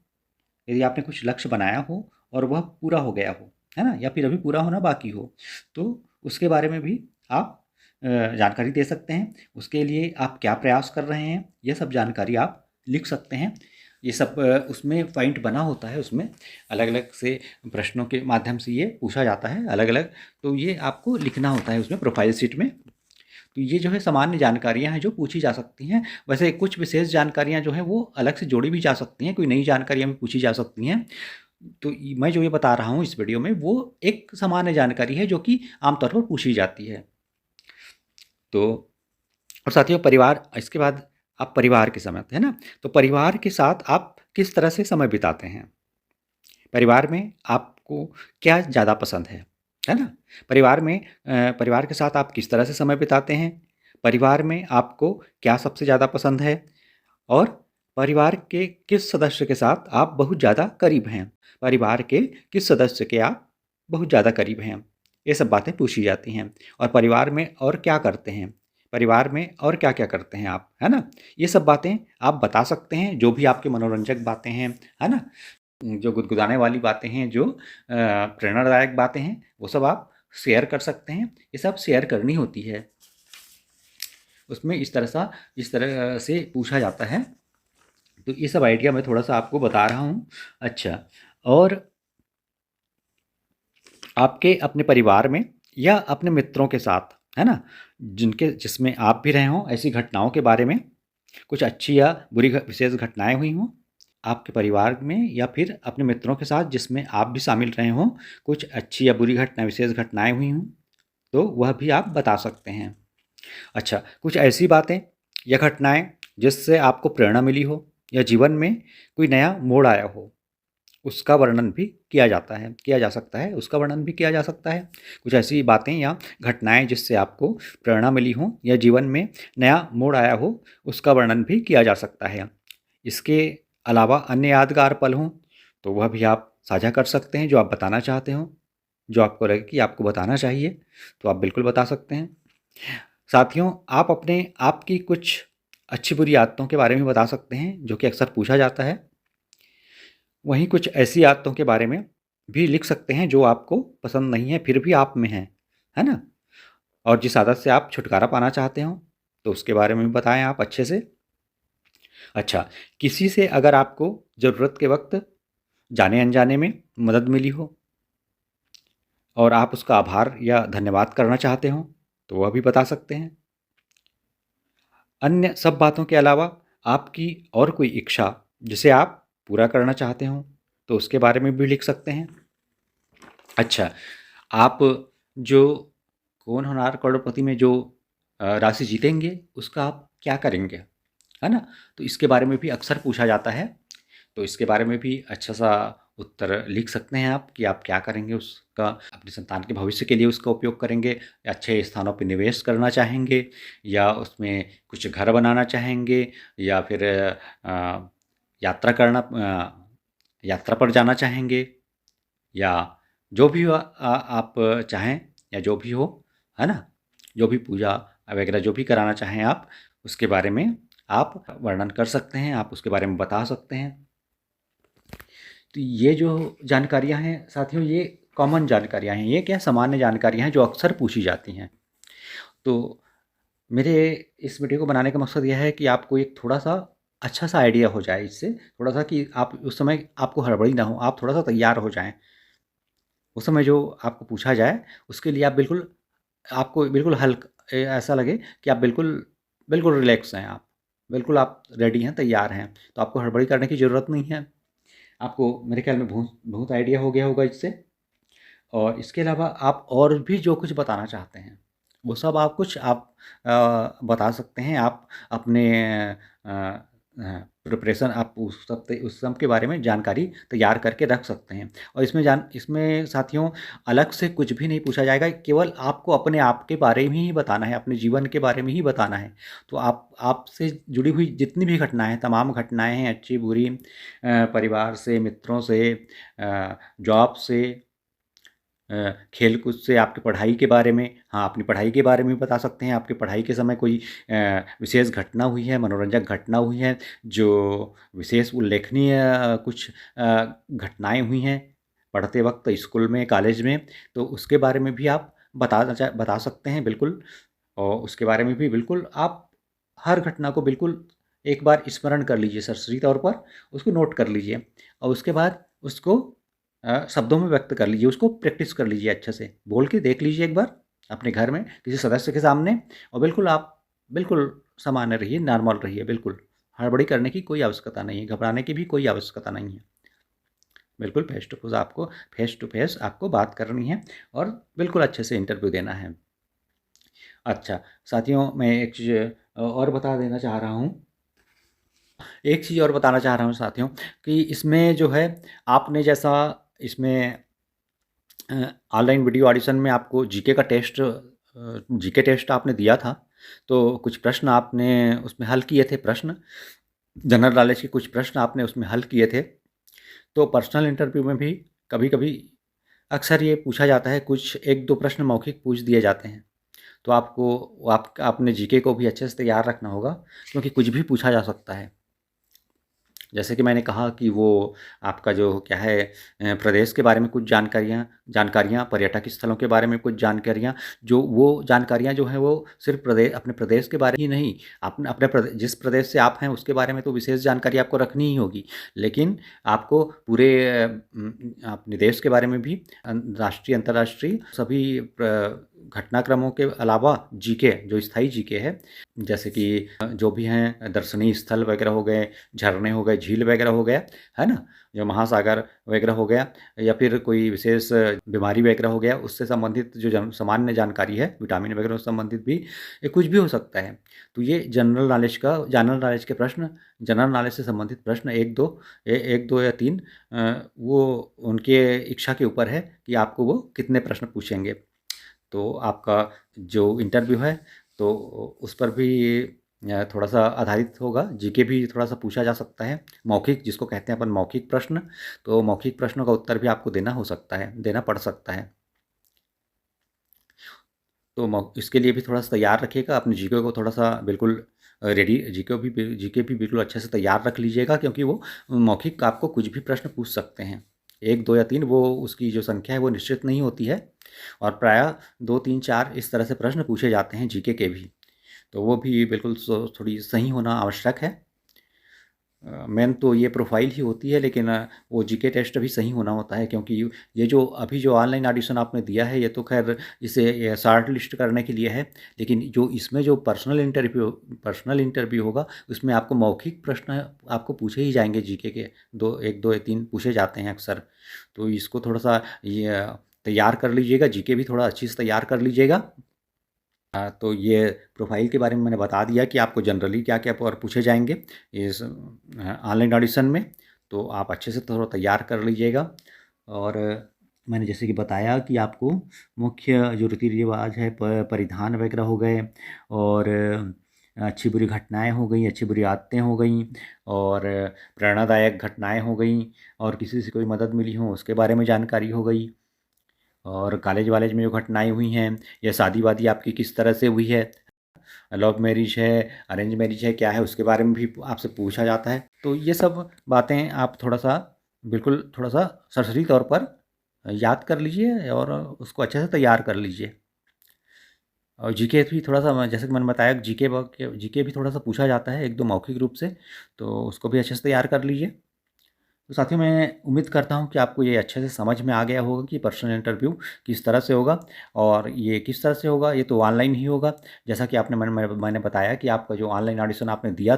यदि आपने कुछ लक्ष्य बनाया हो और वह पूरा हो गया हो, है ना, या फिर अभी पूरा होना बाकी हो, तो उसके बारे में भी आप जानकारी दे सकते हैं। उसके लिए आप क्या प्रयास कर रहे हैं, यह सब जानकारी आप लिख सकते हैं। ये सब उसमें पॉइंट बना होता है, उसमें अलग अलग से प्रश्नों के माध्यम से ये पूछा जाता है अलग अलग, तो ये आपको लिखना होता है उसमें प्रोफाइल शीट में। तो ये जो है सामान्य जानकारियाँ हैं जो पूछी जा सकती हैं। वैसे कुछ विशेष जानकारियाँ जो हैं वो अलग से जोड़ी भी जा सकती हैं, कोई नई जानकारियाँ भी पूछी जा सकती हैं। तो मैं जो ये बता रहा हूँ इस वीडियो में, वो एक सामान्य जानकारी है जो कि आमतौर पर पूछी जाती है। तो और साथियों, परिवार, इसके बाद आप परिवार के समय, है ना, तो परिवार के साथ आप किस तरह से समय बिताते हैं, परिवार में आपको क्या ज़्यादा पसंद है ना? परिवार के साथ आप किस तरह से समय बिताते हैं? परिवार में आपको क्या सबसे ज़्यादा पसंद है? और परिवार के किस सदस्य के साथ आप बहुत ज़्यादा करीब हैं? परिवार के किस सदस्य के आप बहुत ज़्यादा करीब हैं? ये सब बातें पूछी जाती हैं। और परिवार में और क्या करते हैं? परिवार में और क्या-क्या करते हैं आप, है ना? ये सब बातें आप बता सकते हैं, जो भी आपकी मनोरंजक बातें हैं, है ना? जो गुदगुदाने वाली बातें हैं, जो प्रेरणादायक बातें हैं, वो सब आप शेयर कर सकते हैं। ये सब शेयर करनी होती है। उसमें इस तरह से पूछा जाता है। तो ये सब आइडिया मैं थोड़ा-सा आपको बता रहा हूँ। अच्छा, और आपके अपने परिवार में या अपने मित्रों के साथ, है ना, जिसमें आप भी रहे हों, ऐसी घटनाओं के बारे में, कुछ अच्छी या बुरी विशेष घटनाएँ हुई हों, आपके परिवार में या फिर अपने मित्रों के साथ जिसमें आप भी शामिल रहे हों, कुछ अच्छी या बुरी घटना, विशेष घटनाएँ हुई हों, तो वह भी आप बता सकते हैं। अच्छा, कुछ ऐसी बातें या घटनाएँ जिससे आपको प्रेरणा मिली हो या जीवन में कोई नया मोड़ आया हो, उसका वर्णन भी किया जा सकता है, उसका वर्णन भी किया जा सकता है। कुछ ऐसी बातें या घटनाएँ जिससे आपको प्रेरणा मिली हो या जीवन में नया मोड़ आया हो, उसका वर्णन भी किया जा सकता है। इसके अलावा अन्य यादगार पल हों, तो वह भी आप साझा कर सकते हैं, जो आप बताना चाहते हों, जो आपको लगे कि आपको बताना चाहिए, तो आप बिल्कुल बता सकते हैं। साथियों, आप अपने आपकी कुछ अच्छी-बुरी आदतों के बारे में बता सकते हैं, जो कि अक्सर पूछा जाता है। वहीं कुछ ऐसी आदतों के बारे में भी लिख सकते हैं, जो आपको पसंद नहीं है, फिर भी आप में हैं, है ना? और जिस आदत से आप छुटकारा पाना चाहते हों, तो उसके बारे में भी बताएँ आप अच्छे से। अच्छा, किसी से अगर आपको ज़रूरत के वक़्त जाने-अनजाने में मदद मिली हो और आप उसका आभार या धन्यवाद करना चाहते हों, तो वह भी बता सकते हैं। अन्य सब बातों के अलावा आपकी और कोई इच्छा जिसे आप पूरा करना चाहते हों, तो उसके बारे में भी लिख सकते हैं। अच्छा, आप जो कौन होनहार करोड़पति में जो राशि जीतेंगे, उसका आप क्या करेंगे? है ना? तो इसके बारे में भी अक्सर पूछा जाता है, तो इसके बारे में भी अच्छा-सा उत्तर लिख सकते हैं आप कि आप क्या करेंगे उसका, अपनी संतान के भविष्य के लिए उसका उपयोग करेंगे, अच्छे स्थानों पे निवेश करना चाहेंगे या उसमें कुछ घर बनाना चाहेंगे या फिर यात्रा पर जाना चाहेंगे या जो भी आप चाहें या जो भी हो, है ना? जो भी पूजा वगैरह जो भी कराना चाहें आप, उसके बारे में आप वर्णन कर सकते हैं, आप उसके बारे में बता सकते हैं। तो ये जो जानकारियाँ हैं साथियों, ये कॉमन जानकारियाँ हैं, ये क्या सामान्य जानकारियाँ हैं जो अक्सर पूछी जाती हैं। तो मेरे इस वीडियो को बनाने का मकसद यह है कि आपको एक थोड़ा-सा अच्छा-सा आइडिया हो जाए इससे, थोड़ा-सा कि आप उस समय आपको हड़बड़ी ना हो, आप थोड़ा-सा तैयार हो जाएँ। उस समय जो आपको पूछा जाए, उसके लिए आपको बिल्कुल ऐसा लगे कि आप बिल्कुल बिल्कुल रिलैक्स हैं आप। बिल्कुल आप रेडी हैं, तैयार हैं। तो आपको हड़बड़ी करने की ज़रूरत नहीं है। आपको मेरे ख़्याल में बहुत बहुत आइडिया हो गया होगा इससे। और इसके अलावा आप और भी जो कुछ बताना चाहते हैं, वो सब आप बता सकते हैं। आप अपने प्रिपरेशन आप उस सब के बारे में जानकारी तैयार करके रख सकते हैं। और इसमें साथियों अलग से कुछ भी नहीं पूछा जाएगा, केवल आपको अपने आप के बारे में ही बताना है, अपने जीवन के बारे में ही बताना है। तो आपसे जुड़ी हुई जितनी भी घटनाएँ हैं, तमाम घटनाएँ हैं, अच्छी-बुरी, परिवार से, मित्रों से, जॉब से, खेल-कूद से, आपकी पढ़ाई के बारे में, हाँ, अपनी पढ़ाई के बारे में भी बता सकते हैं। आपकी पढ़ाई के समय कोई विशेष घटना हुई है, मनोरंजक घटना हुई है, जो विशेष उल्लेखनीय कुछ घटनाएँ हुई हैं पढ़ते वक़्त स्कूल में, कॉलेज में, तो उसके बारे में भी आप बता सकते हैं बिल्कुल। और उसके बारे में भी बिल्कुल आप हर घटना को बिल्कुल एक बार स्मरण कर लीजिए सरसरी तौर पर, उसको नोट कर लीजिए और उसके बाद उसको शब्दों में व्यक्त कर लीजिए, उसको प्रैक्टिस कर लीजिए अच्छे से। बोल के देख लीजिए एक बार अपने घर में किसी सदस्य के सामने और बिल्कुल सामान्य रहिए, नॉर्मल रहिए बिल्कुल। हड़बड़ी करने की कोई आवश्यकता नहीं है, घबराने की भी कोई आवश्यकता नहीं है। बिल्कुल फेस टू फेस आपको बात करनी है और बिल्कुल अच्छे से इंटरव्यू देना है। अच्छा, साथियों मैं एक चीज़ और बता देना चाह रहा हूँ। एक चीज़ और बताना चाह रहा हूँ साथियों कि इसमें जो है आपने जैसा इसमें ऑनलाइन वीडियो ऑडिशन में आपको जीके टेस्ट आपने दिया था, तो कुछ प्रश्न आपने उसमें हल किए थे प्रश्न, जनरल नॉलेज के कुछ प्रश्न आपने उसमें हल किए थे। तो पर्सनल इंटरव्यू में भी कभी-कभी अक्सर ये पूछा जाता है, कुछ 1-2 प्रश्न मौखिक पूछ दिए जाते हैं। तो आपने जीके को भी अच्छे से तैयार रखना होगा क्योंकि कुछ भी पूछा जा सकता है। जैसे कि मैंने कहा कि वो आपका जो क्या है प्रदेश के बारे में कुछ जानकारियाँ, पर्यटक स्थलों के बारे में कुछ जानकारियाँ, वो जानकारियाँ जो हैं वो सिर्फ़ अपने प्रदेश के बारे ही नहीं, जिस प्रदेश से आप हैं उसके बारे में तो विशेष जानकारी आपको रखनी ही होगी। लेकिन आपको अपने देश के बारे में भी राष्ट्रीय, अंतर्राष्ट्रीय सभी घटनाक्रमों के अलावा जीके, जो स्थायी जीके है, जैसे कि जो भी हैं दर्शनीय स्थल वगैरह हो गए, झरने हो गए, झील वगैरह हो गया, है ना? जो महासागर वगैरह हो गया, या फिर कोई विशेष बीमारी वगैरह हो गया, उससे संबंधित जो सामान्य जानकारी है, विटामिन वगैरह से संबंधित भी ये कुछ भी हो सकता है। तो ये जनरल नॉलेज के प्रश्न, जनरल नॉलेज से संबंधित प्रश्न 1-2 या 3, वो उनके इच्छा के ऊपर है कि आपको वो कितने प्रश्न पूछेंगे। तो आपका जो इंटरव्यू है तो उस पर भी थोड़ा-सा आधारित होगा, जीके भी थोड़ा-सा पूछा जा सकता है। मौखिक, जिसको कहते हैं अपन मौखिक प्रश्न, तो मौखिक प्रश्नों का उत्तर भी आपको देना हो सकता है, देना पड़ सकता है। तो इसके लिए भी थोड़ा-सा तैयार रखिएगा, अपने जीके को थोड़ा-सा बिल्कुल रेडी, जीके भी बिल्कुल अच्छे से तैयार रख लीजिएगा, क्योंकि वो मौखिक आपको कुछ भी प्रश्न पूछ सकते हैं। 1, 2 या 3, वो उसकी जो संख्या है वो निश्चित नहीं होती है, और प्रायः 2, 3, 4 इस तरह से प्रश्न पूछे जाते हैं जीके के भी। तो वो भी बिल्कुल थोड़ी सही होना आवश्यक है। मेन तो ये प्रोफ़ाइल ही होती है, लेकिन वो जीके टेस्ट भी सही होना होता है, क्योंकि ये जो अभी जो ऑनलाइन ऑडिशन आपने दिया है, ये तो ख़ैर इसे ये शॉर्ट लिस्ट करने के लिए है। लेकिन जो इसमें जो पर्सनल इंटरव्यू होगा, उसमें आपको मौखिक प्रश्न आपको पूछे ही जाएँगे जीके के, 1, 2 या 3 पूछे जाते हैं अक्सर। तो इसको थोड़ा-सा ये तैयार कर लीजिएगा, जीके भी थोड़ा अच्छे से तैयार कर लीजिएगा। तो ये प्रोफ़ाइल के बारे में मैंने बता दिया कि आपको जनरली क्या-क्या और पूछे जाएँगे इस ऑनलाइन ऑडिशन में, तो आप अच्छे से थोड़ा तैयार कर लीजिएगा। और मैंने जैसे कि बताया कि आपको मुख्य जो रीति-रिवाज है, परिधान वगैरह हो गए, और अच्छी-बुरी घटनाएँ हो गईं, अच्छी-बुरी आदतें हो गईं, और प्रेरणादायक घटनाएँ हो गईं, और किसी से कोई मदद मिली हो उसके बारे में जानकारी हो गई, और कॉलेज-वॉलेज में जो घटनाएँ हुई हैं, या शादी-वादी आपकी किस तरह से हुई है, लव मैरिज है, अरेंज मैरिज है, क्या है, उसके बारे में भी आपसे पूछा जाता है। तो ये सब बातें आप थोड़ा-सा बिल्कुल थोड़ा-सा सरसरी तौर पर याद कर लीजिए, और उसको अच्छे से तैयार कर लीजिए। और जीके भी थोड़ा-सा, जैसे कि मैंने बताया, जीके भी थोड़ा-सा पूछा जाता है, 1-2 मौखिक रूप से, तो उसको भी अच्छे से तैयार कर लीजिए। तो साथियों, मैं उम्मीद करता हूँ कि आपको ये अच्छे से समझ में आ गया होगा कि पर्सनल इंटरव्यू किस तरह से होगा, और ये किस तरह से होगा, ये तो ऑनलाइन ही होगा। जैसा कि मैंने बताया कि आपका जो ऑनलाइन ऑडिशन आपने दिया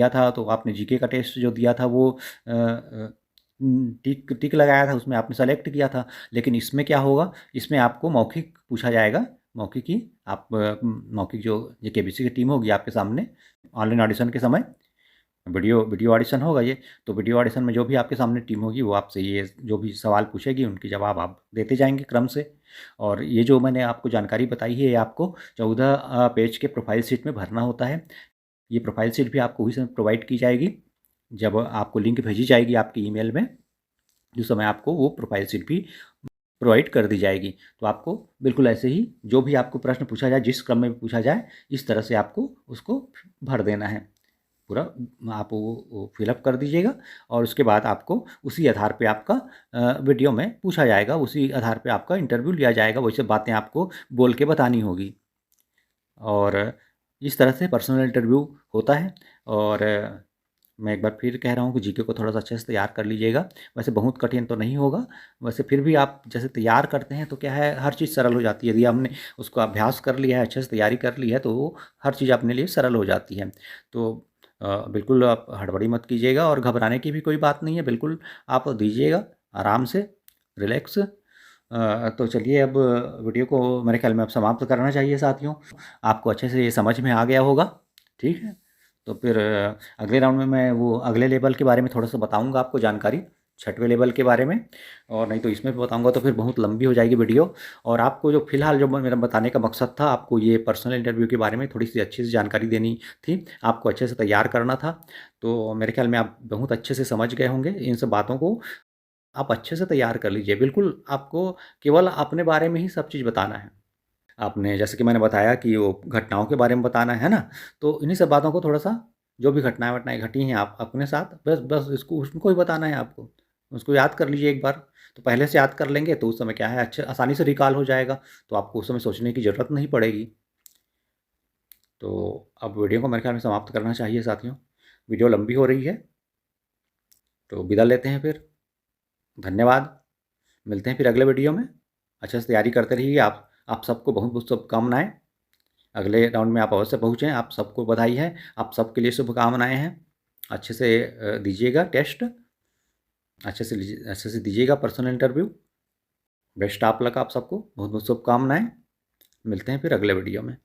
था, तो आपने जीके का टेस्ट जो दिया था वो टिक टिक लगाया था, उसमें आपने सेलेक्ट किया था। लेकिन इसमें क्या होगा, इसमें आपको मौखिक पूछा जाएगा, मौखिक ही मौखिक जो जेकेबीसी की टीम होगी आपके सामने ऑनलाइन ऑडिशन के समय, वीडियो वीडियो ऑडिशन होगा ये। तो वीडियो ऑडिशन में जो भी आपके सामने टीम होगी, वो आपसे ये जो भी सवाल पूछेगी, उनके जवाब आप देते जाएँगे क्रम से। और ये जो मैंने आपको जानकारी बताई है, ये आपको 14 पेज के प्रोफ़ाइल शीट में भरना होता है। ये प्रोफ़ाइल शीट भी आपको उसी समय प्रोवाइड की जाएगी, जब आपको लिंक भेजी जाएगी आपकी ईमेल में, उस समय आपको वो प्रोफ़ाइल शीट भी प्रोवाइड कर दी जाएगी। तो आपको बिल्कुल ऐसे ही जो भी आपको प्रश्न पूछा जाए, जिस क्रम में भी पूछा जाए, इस तरह से आपको उसको भर देना है। पूरा आप वो फ़िलअप कर दीजिएगा, और उसके बाद आपको उसी आधार पे आपका वीडियो में पूछा जाएगा, उसी आधार पे आपका इंटरव्यू लिया जाएगा, वही सब बातें आपको बोल के बतानी होगी। और इस तरह से पर्सनल इंटरव्यू होता है। और मैं एक बार फिर कह रहा हूँ कि जीके को थोड़ा-सा अच्छे से तैयार कर लीजिएगा। वैसे बहुत कठिन तो नहीं होगा, वैसे फिर भी आप जैसे तैयार करते हैं तो क्या है, हर चीज़ सरल हो जाती है। यदि हमने उसको अभ्यास कर लिया है, अच्छे से तैयारी कर ली है, तो वो हर चीज़ अपने लिए सरल हो जाती है। तो बिल्कुल आप हड़बड़ी मत कीजिएगा, और घबराने की भी कोई बात नहीं है, बिल्कुल आप दीजिएगा आराम से, रिलैक्स। तो चलिए, अब वीडियो को मेरे ख़्याल में अब समाप्त करना चाहिए साथियों। आपको अच्छे से ये समझ में आ गया होगा, ठीक है? तो फिर अगले राउंड में मैं वो अगले लेवल के बारे में थोड़ा-सा बताऊँगा आपको जानकारी, 6वें लेवल के बारे में, और नहीं तो इसमें भी बताऊँगा तो फिर बहुत लंबी हो जाएगी वीडियो। और आपको जो फ़िलहाल जो मेरा बताने का मकसद था, आपको ये पर्सनल इंटरव्यू के बारे में थोड़ी-सी अच्छी सी जानकारी देनी थी, आपको अच्छे से तैयार करना था। तो मेरे ख़्याल में आप बहुत अच्छे से समझ गए होंगे इन सब बातों को। आप अच्छे से तैयार कर लीजिए, बिल्कुल आपको केवल अपने बारे में ही सब चीज़ बताना है। आपने जैसे कि मैंने बताया कि वो घटनाओं के बारे में बताना है ना? तो इन्हीं सब बातों को थोड़ा-सा, जो भी घटनाएँ-वटनाएँ घटी हैं आप अपने साथ, बस बस इसको उनको ही बताना है आपको। उसको याद कर लीजिए एक बार, तो पहले से याद कर लेंगे तो उस समय क्या है, अच्छे आसानी से रिकॉल हो जाएगा, तो आपको उस समय सोचने की ज़रूरत नहीं पड़ेगी। तो अब वीडियो को मेरे ख़्याल में समाप्त करना चाहिए साथियों। वीडियो लंबी हो रही है, तो विदा लेते हैं फिर। धन्यवाद। मिलते हैं फिर अगले वीडियो में। अच्छे से तैयारी करते रहिए। आप सबको बहुत बहुत शुभकामनाएँ। अगले राउंड में आप अवश्य पहुँचें। आप सबको बधाई है। आप सबके लिए शुभकामनाएँ हैं। अच्छे से दीजिएगा टेस्ट, अच्छे से दीजिएगा personal interview. Best of luck आप सबको, बहुत बहुत शुभकामनाएँ। मिलते हैं फिर अगले वीडियो में।